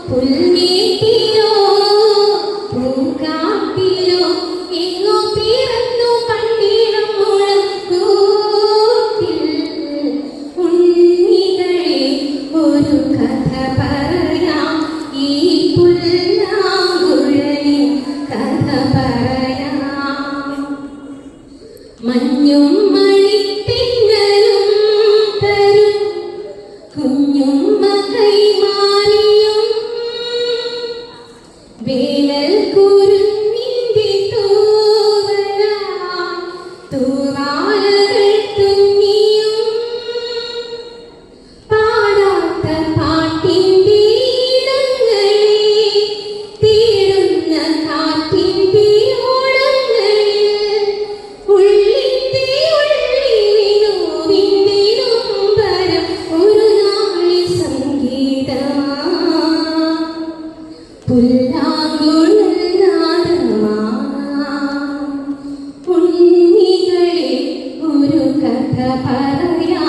പുൽമേട്ടിലോ പൂങ്കാട്ടിലോ എങ്ങോ പിറന്നു പണ്ടിടം മുളക്കൂട്ടിൽ ഉണ്ണികളെ ഒരു കഥ പറയാം ഈ പുല്ലാങ്കുഴലിൻ കഥ പറയാം മഞ്ഞും മണിത്തിങ്കളും തരും കുഞ്ഞും കൈമാറിയും വേനൽ കുരുന്നിന്റെ തൂവാലകൾ തുന്നിയും പാടാത്ത പാട്ടിന്റെ ഇടങ്ങളിൽ തീരുന്ന കാറ്റിന്റെ ഓളങ്ങളിൽ ഉള്ളിന്റെ ഉള്ളിൽ നോവിന്റെ നൊമ്പരം ഒരു നാളിൽ സംഗീതം പുല്ലാങ്കുഴൽ നാദമാം ഉണ്ണികളെ ഒരു കഥ പറയാം